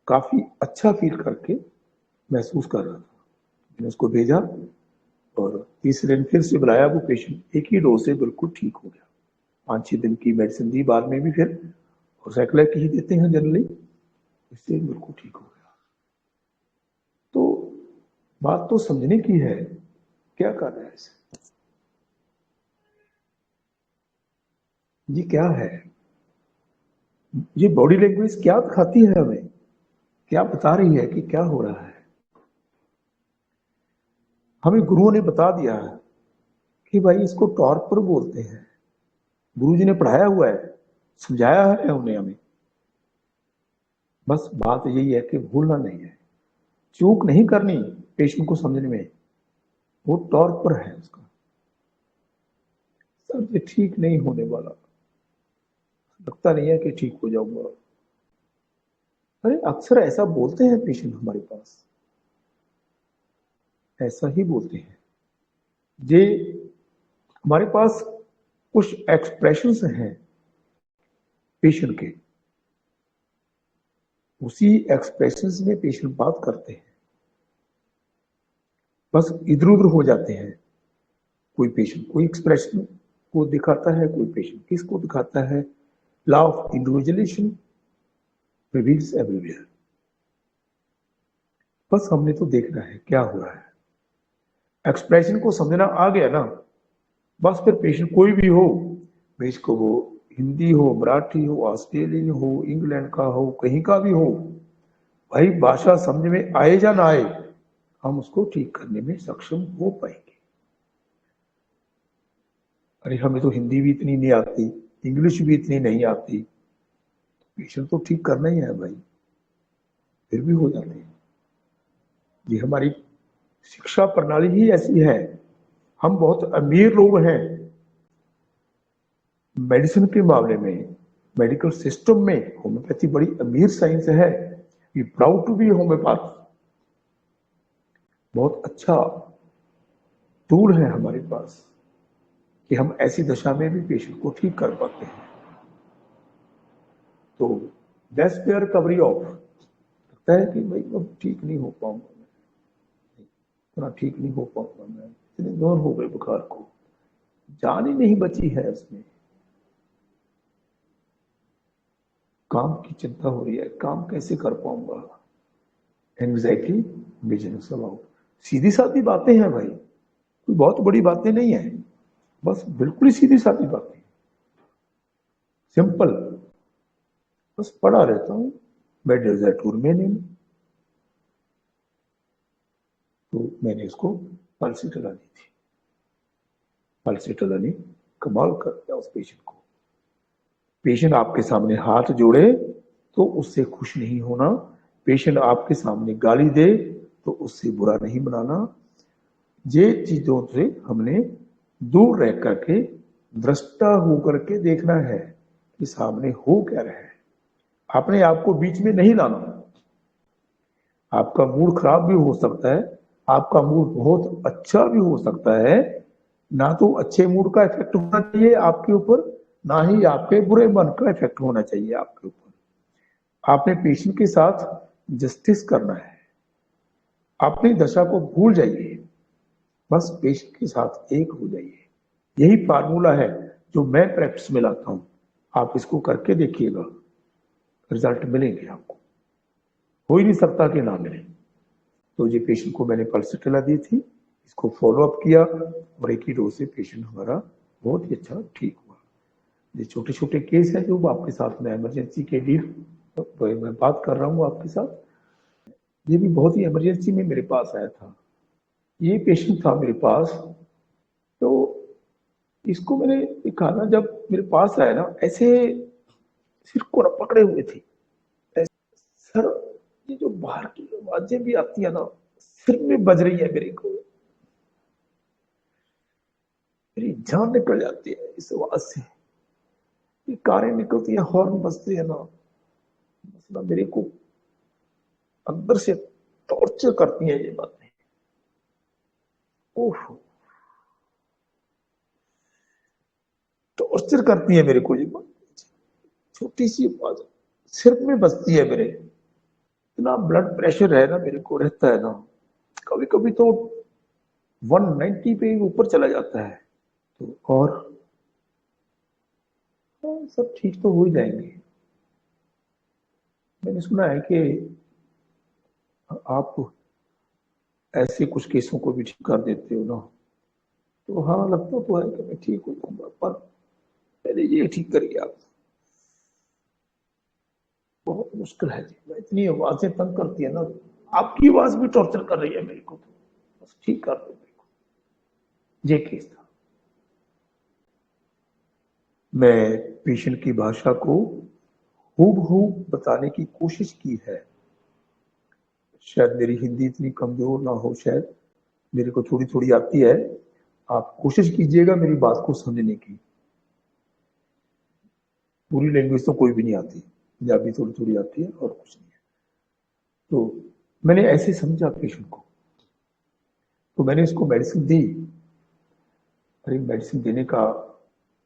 काफी अच्छा फील करके महसूस कर रहा था। मैंने उसको भेजा और तीसरे दिन फिर से बुलाया। वो पेशेंट एक ही डोज से बिल्कुल ठीक हो गया। 5-6 दिन की मेडिसिन दी बाद में भी फिर, और साइक्लिक ही देते हैं जनरली, इससे बिल्कुल ठीक हो गया। तो बात तो समझने की है, क्या कर रहा है इसे, ये क्या है, ये बॉडी लैंग्वेज क्या दिखाती है हमें, क्या बता रही है कि क्या हो रहा है। हमें गुरुओं ने बता दिया है कि भाई इसको टॉर्पर बोलते हैं, गुरुजी ने पढ़ाया हुआ है, समझाया है उन्हें हमें। बस बात यही है कि भूलना नहीं है, चूक नहीं करनी पेशेंट को समझने में। वो टॉर्पर है उसका, सर ये ठीक नहीं होने वाला, लगता नहीं है कि ठीक हो जाऊंगा। अरे अक्सर ऐसा बोलते हैं पेशेंट हमारे पास, ऐसा ही बोलते हैं। ये हमारे पास कुछ एक्सप्रेशंस हैं पेशेंट के, उसी एक्सप्रेशंस में पेशेंट बात करते हैं, बस इधर उधर हो जाते हैं। कोई पेशेंट कोई एक्सप्रेशन को दिखाता है, कोई पेशेंट किसको दिखाता है। Law of individualisation prevails everywhere. बस हमने तो देखना है क्या हो रहा है, एक्सप्रेशन को समझना आ गया ना, बस फिर पेशेंट कोई भी हो, भेज को वो हिंदी हो, मराठी हो, ऑस्ट्रेलियन हो, इंग्लैंड का हो, कहीं का भी हो, भाई भाषा समझ में आए या ना आए, हम उसको ठीक करने में सक्षम हो पाएंगे। अरे हमें तो हिंदी भी इतनी नहीं आती, इंग्लिश भी इतनी नहीं आती, पेशेंट तो ठीक करना ही है भाई, फिर भी हो जाते हैं। ये हमारी शिक्षा प्रणाली ही ऐसी है। हम बहुत अमीर लोग हैं मेडिसिन के मामले में, मेडिकल सिस्टम में होम्योपैथी बड़ी अमीर साइंस है। We proud to be homeopath. बहुत अच्छा टूल है हमारे पास कि हम ऐसी दशा में भी पेशेंट को ठीक कर पाते हैं। तो दैट्स द रिकवरी ऑफ, लगता है कि भाई अब ठीक नहीं हो पाऊंगा मैं, इतना ठीक नहीं हो पाऊंगा मैं, इतने दूर हो गए बुखार को, जान ही नहीं बची है उसमें, काम की चिंता हो रही है, काम कैसे कर पाऊंगा, एंग्जाइटी, बिजनेस अबाउट, सीधी सादी बातें हैं भाई, कोई बहुत बड़ी बातें नहीं है, बस बिल्कुल ही सीधी सादी बातें, सिंपल। बस पढ़ा रहता हूँ, मैं डेजर्टूर में नहीं, तो मैंने इसको पल्सिटला दी थी। पल्सिटला ने कमाल कर दिया उस पेशेंट को। पेशेंट आपके सामने हाथ जोड़े तो उससे खुश नहीं होना, पेशेंट आपके सामने गाली दे तो उससे बुरा नहीं बनाना, ये चीजों से हमने दूर रह करके दृष्टा होकर के देखना है कि सामने हो क्या रहा है। अपने आप को बीच में नहीं लाना। आपका मूड खराब भी हो सकता है, आपका मूड बहुत अच्छा भी हो सकता है। ना तो अच्छे मूड का इफेक्ट होना चाहिए आपके ऊपर, ना ही आपके बुरे मन का इफेक्ट होना चाहिए आपके ऊपर। आपने पेशेंट के साथ जस्टिस करना है। अपनी दशा को भूल जाइए, बस पेशेंट के साथ एक हो जाइए। यही फार्मूला है जो मैं प्रैक्टिस में लाता हूं। आप इसको करके देखिएगा, रिजल्ट मिलेंगे आपको। हो ही नहीं सकता कि ना मिले। तो ये पेशेंट को मैंने पल्सटिला दी थी, इसको फॉलो अप किया और एक ही डोज से पेशेंट हमारा बहुत ही अच्छा ठीक हुआ। ये छोटे छोटे केस है जो आपके साथ में इमरजेंसी के लिए मैं बात कर रहा हूँ आपके साथ। ये भी बहुत ही इमरजेंसी में मेरे पास आया था। ये पेशेंट था मेरे पास, तो इसको मैंने कहा ना, जब मेरे पास आया ना, ऐसे सिर को ना पकड़े हुए थे। सर, ये जो बाहर की आवाजें भी आती है ना, सिर में बज रही है मेरे को, मेरी जान निकल जाती है इस आवाज से। ये कारें निकलती है, हॉर्न बजते है ना, मसला मेरे को अंदर से टॉर्चर करती है ये बातें। ओह, टॉर्चर करती है मेरे को ये बात। छोटी सी आवाज सिर में बजती है मेरे। इतना ब्लड प्रेशर है ना मेरे को, रहता है ना, कभी कभी तो 190 पे ऊपर चला जाता है। तो और सब ठीक तो हो ही जाएंगे। मैंने सुना है कि आप ऐसे कुछ केसों को भी ठीक कर देते हो ना, तो हाँ, लगता तो है कि मैं ठीक हो जाऊंगा, पर पहले ये ठीक करिए आप। बहुत मुश्किल है जी, मैं इतनी आवाजें तंग करती है ना, आपकी आवाज भी टॉर्चर कर रही है मेरे को, तो बस ठीक कर दो मेरे को। ये केस था। मैं पेशेंट की भाषा को हूबहू बताने की कोशिश की है। शायद मेरी हिंदी इतनी कमजोर ना हो, शायद मेरे को थोड़ी थोड़ी आती है। आप कोशिश कीजिएगा मेरी बात को समझने की। पूरी लैंग्वेज तो कोई भी नहीं आती, पंजाबी थोड़ी थोड़ी आती है और कुछ नहीं है। तो मैंने ऐसे समझा पेशेंट को, तो मैंने इसको मेडिसिन दी। अरे मेडिसिन देने का,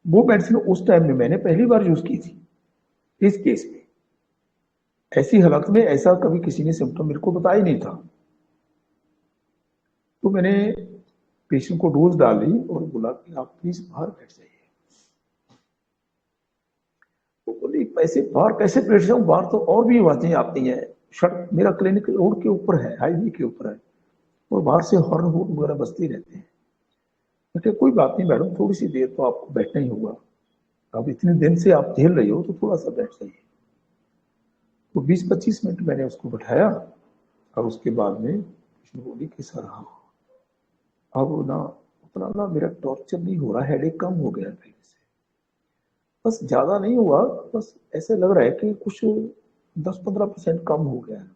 वो मेडिसिन उस टाइम में मैंने पहली बार यूज की थी इस केस में। ऐसी हालत में ऐसा कभी किसी ने सिम्टम मेरे को बताया ही नहीं था। तो मैंने पेशेंट को डोज डाली और बोला कि आप प्लीज बाहर बैठ जाइए। तो बोली पैसे बाहर कैसे बैठ जाऊं, बाहर तो और भी आवाजें आती हैं। सड़क, मेरा क्लिनिक रोड के ऊपर है, हाईवे के ऊपर है, और बाहर से हॉर्न वगैरह बजते रहते हैं। मैं कोई बात नहीं मैडम, थोड़ी सी देर तो आपको बैठना ही होगा, अब इतने दिन से आप झेल रही हो तो थोड़ा सा बैठ जाइए। तो 20-25 मिनट मैंने उसको बैठाया और उसके बाद में बोली कि सर हाँ, अब ना उतना ना मेरा टॉर्चर नहीं हो रहा, हेडेक कम हो गया पहले से, बस ज्यादा नहीं हुआ, बस ऐसे लग रहा है कि कुछ 10-15% कम हो गया है।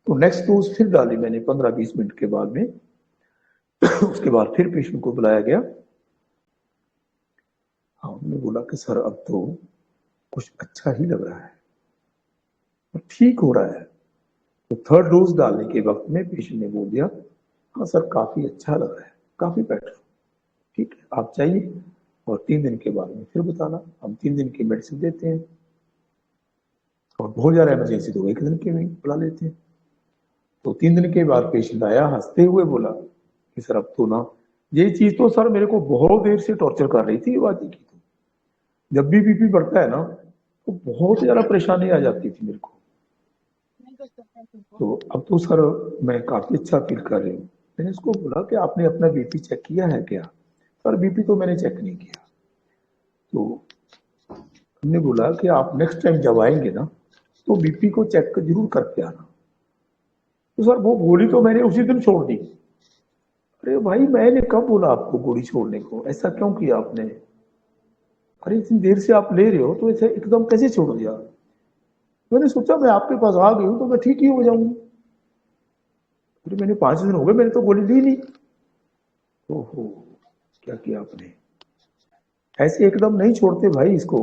तो नेक्स्ट डोज फिर डाली मैंने 15-20 मिनट के बाद में। उसके बाद फिर पेशेंट को बुलाया गया। हाँ, उन्होंने बोला कि सर अब तो कुछ अच्छा ही लग रहा है और ठीक हो रहा है। तो थर्ड डोज डालने के वक्त में पेशेंट ने बोल दिया, हाँ सर काफी अच्छा लग रहा है, काफी बेटर, ठीक है आप जाइए और 3 दिन के बाद में फिर बताना, हम 3 दिन की मेडिसिन देते हैं, और बहुत ज्यादा इमरजेंसी तो 1 दिन के में बुला लेते हैं। तो 3 दिन के बाद पेशेंट आया, हंसते हुए बोला कि सर अब तो ना, ये चीज तो सर मेरे को बहुत देर से टॉर्चर कर रही थी आवाज की। तो जब भी बीपी बढ़ता है ना, तो बहुत ज्यादा परेशानी आ जाती थी मेरे को। तो अब तो सर मैं काफी अच्छा फील कर रही हूँ। मैंने उसको बोला कि आपने अपना बीपी चेक किया है क्या? सर बीपी तो मैंने चेक नहीं किया। तो हमने बोला कि आप नेक्स्ट टाइम जब आएंगे ना, तो बीपी को चेक जरूर करके आना। तो सर वो गोली तो मैंने उसी दिन छोड़ दी। अरे भाई, मैंने कब बोला आपको गोली छोड़ने को, ऐसा क्यों किया आपने? अरे इतनी देर से आप ले रहे हो तो ऐसे एकदम कैसे छोड़ दिया? मैंने सोचा मैं आपके पास आ गई हूं तो मैं ठीक ही हो जाऊंगी। फिर मैंने 5 दिन हो गए, मैंने तो गोली ली नहीं। ओहो, क्या किया आपने? ऐसे एकदम नहीं छोड़ते भाई इसको।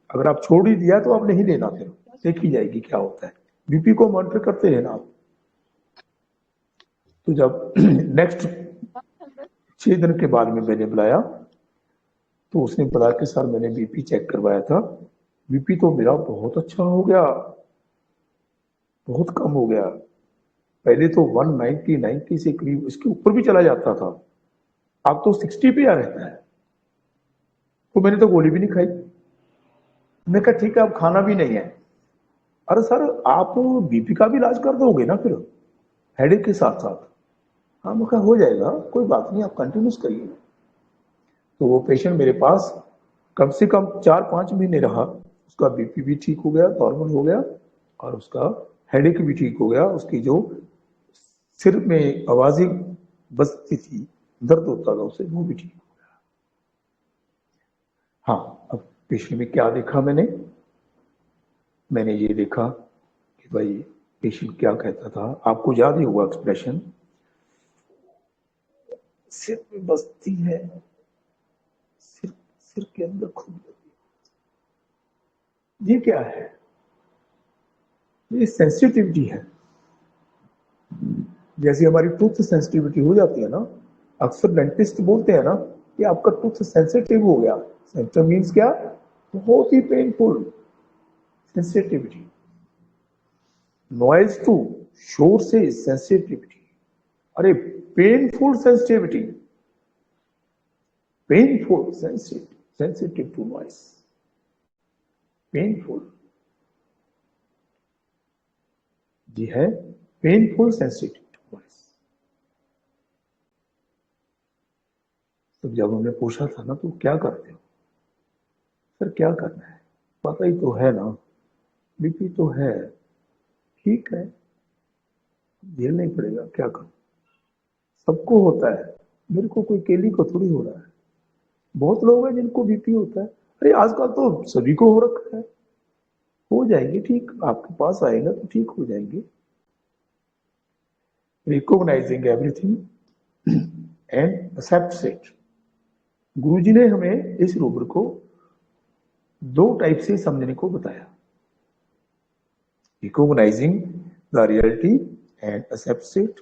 अगर आप छोड़ ही दिया तो आप नहीं लेना, फिर देखी जाएगी क्या होता है। बीपी को मॉनिटर करते रहना आप। तो जब नेक्स्ट 6 दिन के बाद में मैंने बुलाया तो उसने बताया कि सर मैंने बीपी चेक करवाया था, बीपी तो मेरा बहुत अच्छा हो गया, बहुत कम हो गया। पहले तो 190 90 से करीब इसके ऊपर भी चला जाता था, अब तो 60 पे आ रहता है। तो मैंने तो गोली भी नहीं खाई। मैं कहा ठीक है अब खाना भी नहीं है। अरे सर आप बीपी का भी इलाज कर दोगे ना फिर हेडेक के साथ साथ? हाँ मैं कहा हो जाएगा, कोई बात नहीं, आप कंटिन्यूस करिए। तो वो पेशेंट मेरे पास कम से कम 4-5 महीने रहा, उसका बीपी भी ठीक हो गया, नॉर्मल हो गया, और उसका हेडेक भी ठीक हो गया। उसकी जो सिर में आवाजें बजती थी, दर्द होता था उसे, वो भी ठीक हो गया। हाँ, अब पेशेंट में क्या देखा मैंने ये देखा कि भाई पेशेंट क्या कहता था, आपको याद ही होगा एक्सप्रेशन, सिर में बजती है, सिर सिर के अंदर खून लगी। ये क्या है? ये सेंसिटिविटी है। जैसे हमारी टूथ सेंसिटिविटी हो जाती है ना, अक्सर डेंटिस्ट बोलते हैं ना कि आपका टूथ सेंसिटिव हो गया। सेंसिटिव मीन्स क्या? बहुत ही पेनफुल सेंसिटिविटी। नॉइज टू, शोर से सेंसिटिविटी। अरे painful sensitivity, painful sensitive to noise, painful. जी है, पेनफुल सेंसिटिव टू नॉइज। तो जब हमने पूछा था ना तो क्या करते हो सर, क्या करना है, पता ही तो है ना, बीपी तो है, ठीक है झेलना ही पड़ेगा, क्या करूं, सबको होता है, मेरे को कोई केली को थोड़ी हो रहा है। बहुत लोग हैं जिनको बीपी होता है, अरे आजकल तो सभी को हो रखा है। हो जाएंगे ठीक, आपके पास आएगा तो ठीक हो जाएंगे। Recognising everything and accept it. Guruji ने हमें इस रूब्र को 2 टाइप से समझने को बताया, recognising the reality and accept it.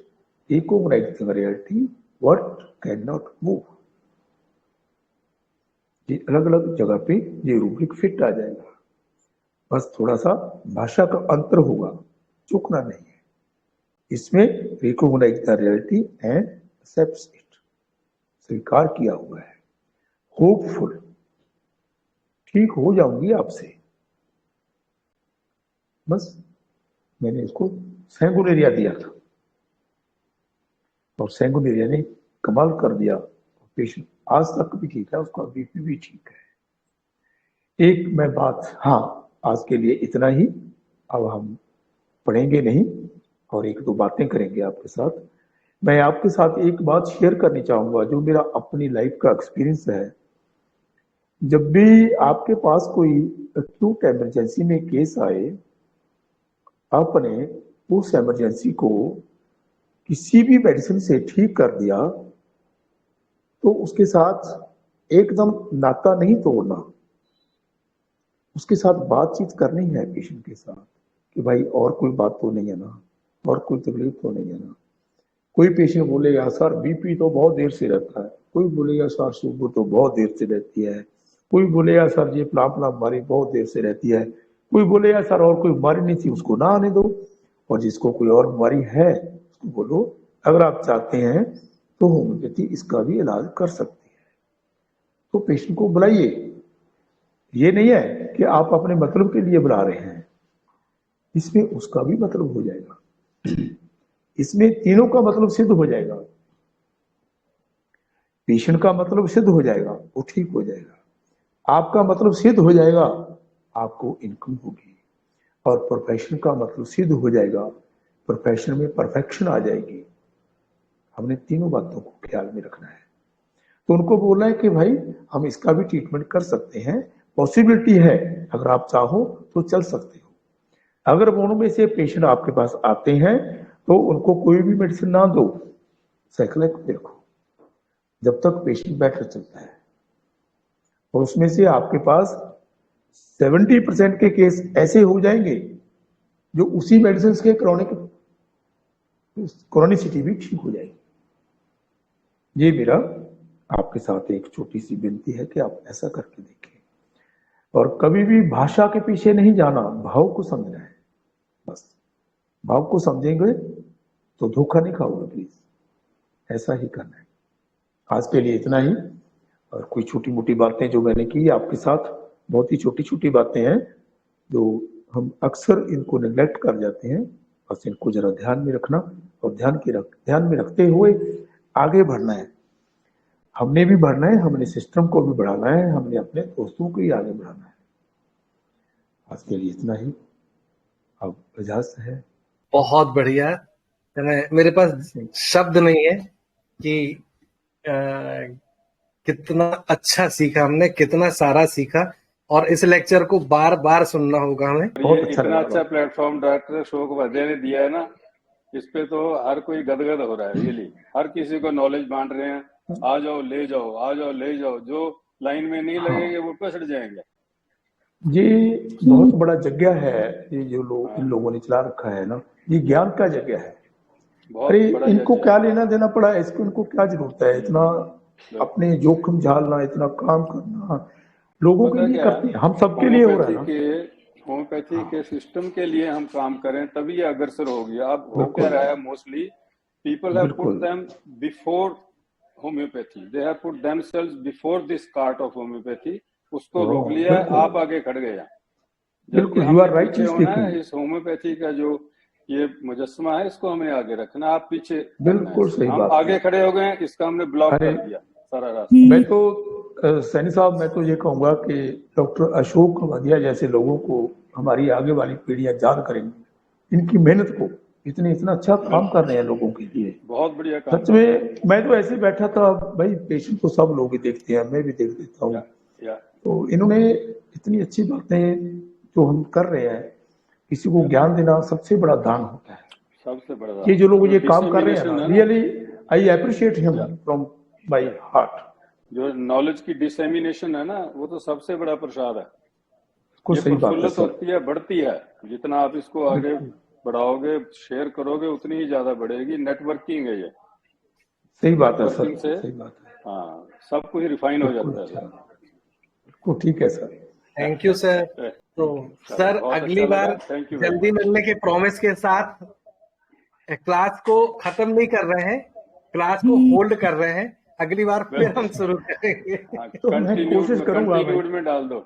Recognising the reality what can not move. ये अलग अलग जगह पे ये रूब्रिक फिट आ जाएगा, बस थोड़ा सा भाषा का अंतर होगा, चूकना नहीं है। इसमें recognise the reality and accept it, स्वीकार किया हुआ है, होपफुल, ठीक हो जाऊंगी आपसे। बस मैंने इसको सैंगुलेरिया दिया था और सैंगुलेरिया ने कमाल कर दिया। पेशेंट आज तक भी ठीक है, उसका बीपी भी ठीक है। एक मैं बात, हाँ आज के लिए इतना ही, अब हम पढ़ेंगे नहीं और 1-2 बातें करेंगे आपके साथ। मैं आपके साथ एक बात शेयर करनी चाहूंगा जो मेरा अपनी लाइफ का एक्सपीरियंस है। जब भी आपके पास कोई एक्यूट इमरजेंसी में केस आए, आपने उस इमरजेंसी को किसी भी मेडिसिन से ठीक कर दिया तो उसके साथ एकदम नाता नहीं तोड़ना, उसके साथ बातचीत करनी है पेशेंट के साथ कि भाई और कोई बात तो नहीं है ना, और कोई तकलीफ तो नहीं है ना। कोई पेशेंट बोलेगा सर बीपी तो बहुत देर से रहता है, कोई बोलेगा सर शुगर तो बहुत देर से रहती है, कोई बोलेगा सर ये फला बीमारी बहुत देर से रहती है, कोई बोलेगा सर और कोई बीमारी नहीं थी उसको ना आने दो, और जिसको कोई और बीमारी है उसको बोलो अगर आप चाहते हैं तो होम्योपैथी इसका भी इलाज कर सकती है। तो पेशेंट को बुलाइए, ये नहीं है कि आप अपने मतलब के लिए बुला रहे हैं, इसमें उसका भी मतलब हो जाएगा, इसमें तीनों का मतलब सिद्ध हो जाएगा। पेशेंट का मतलब सिद्ध हो जाएगा, वो ठीक हो जाएगा, आपका मतलब सिद्ध हो जाएगा, आपको इनकम होगी, और प्रोफेशन का मतलब सिद्ध हो जाएगा, प्रोफेशन में परफेक्शन आ जाएगी। हमने तीनों बातों को ख्याल में रखना है। तो उनको बोलना है कि भाई हम इसका भी ट्रीटमेंट कर सकते हैं, पॉसिबिलिटी है, अगर आप चाहो तो चल सकते हो। अगर दोनों में से पेशेंट आपके पास आते हैं तो उनको कोई भी मेडिसिन ना दो, साइक्लिक पे रखो, जब तक पेशेंट बेटर चलता है। और उसमें से आपके पास 70% के केस ऐसे हो जाएंगे जो उसी मेडिसिन के क्रॉनिसिटी भी ठीक हो जाएगी। ये मेरा आपके साथ एक छोटी सी विनती है कि आप ऐसा करके देखें, और कभी भी भाषा के पीछे नहीं जाना, भाव को समझना है बस। भाव को समझेंगे तो धोखा नहीं खाओगे, प्लीज ऐसा ही करना है। आज के लिए इतना ही। और कोई छोटी मोटी बातें जो मैंने की आपके साथ, बहुत ही छोटी छोटी बातें हैं जो हम अक्सर इनको नेग्लेक्ट कर जाते हैं। बस इनको जरा ध्यान में रखना, और ध्यान में रखते हुए आगे बढ़ना है। हमने भी बढ़ना है, हमने सिस्टम को भी बढ़ाना है, हमने अपने दोस्तों को ही आगे बढ़ाना है। आज के लिए इतना ही। अब इजाजत है। बहुत बढ़िया। मेरे पास शब्द नहीं है कि कितना अच्छा सीखा हमने, कितना सारा सीखा, और इस लेक्चर को बार बार सुनना होगा हमें। बहुत अच्छा इतना अच्छा प्लेटफॉर्म डॉक्टर अशोक उपाध्याय ने दिया है ना, इस पे तो हर कोई गदगद हो रहा है। रियली हर किसी को नॉलेज बांट रहे हैं। आ जाओ ले जाओ, आ जाओ ले जाओ। जो लाइन में नहीं लगेंगे वो पिछड़ जाएंगे। ये बहुत बड़ा जगह है, ये जो लोग इन लोगों ने चला रखा है ना, ये ज्ञान का जगह है। अरे इनको क्या लेना देना पड़ा है, इसको इनको क्या जरूरत है इतना अपने जोखिम झालना, इतना काम करना। लोगों के लिए करते हैं, हम सबके लिए हो रहा है ना। होम्योपैथी के सिस्टम के लिए हम काम करें तभी ये अग्रसर होगी। अब हो क्या रहा है, mostly people have put them before homeopathy, they have put themselves before this cart of homeopathy. उसको रोक लिया, आप आगे खड़ गए। बिल्कुल, यू आर राइट। इस होम्योपैथी का जो ये मुजस्समा है, इसको हमने आगे रखना, आप पीछे। बिल्कुल सही बात। हम आगे खड़े हो गए, इसका हमने ब्लॉक कर दिया सारा रास्ता। मैं तो सैनी साहब, मैं तो ये कहूंगा कि डॉक्टर अशोक उपाध्याय जैसे लोगों को हमारी आगे वाली पीढ़ियां याद करेंगी, इनकी मेहनत को। इतना अच्छा काम कर रहे हैं लोगों के लिए, बहुत बढ़िया काम। सच में मैं तो ऐसे बैठा था भाई, पेशेंट को सब लोग ही देखते हैं, मैं भी देख देता हूँ। तो इन्होंने इतनी अच्छी बातें जो हम कर रहे हैं, किसी को ज्ञान देना सबसे बड़ा दान होता है। सबसे बड़ा ये जो लोग ये काम कर रहे हैं ना, really I appreciate him from my heart. जो नॉलेज की डिसेमिनेशन है ना, वो तो सबसे बड़ा प्रसाद है। कुछ सही बात है, होती है, बढ़ती है। जितना आप इसको आगे बढ़ाओगे, शेयर करोगे, उतनी ही ज्यादा बढ़ेगी। नेटवर्किंग है ये। सही बात है सर, सही बात है। हाँ, सब कुछ रिफाइन हो जाता है। बिल्कुल ठीक है सर। Thank you sir. तो सर अगली बार जल्दी मिलने के प्रॉमिस के साथ क्लास को खत्म नहीं कर रहे हैं, क्लास को होल्ड कर रहे हैं। अगली बार फिर हम शुरू करेंगे। तो मैं कोशिश करूंगा, में डाल दो।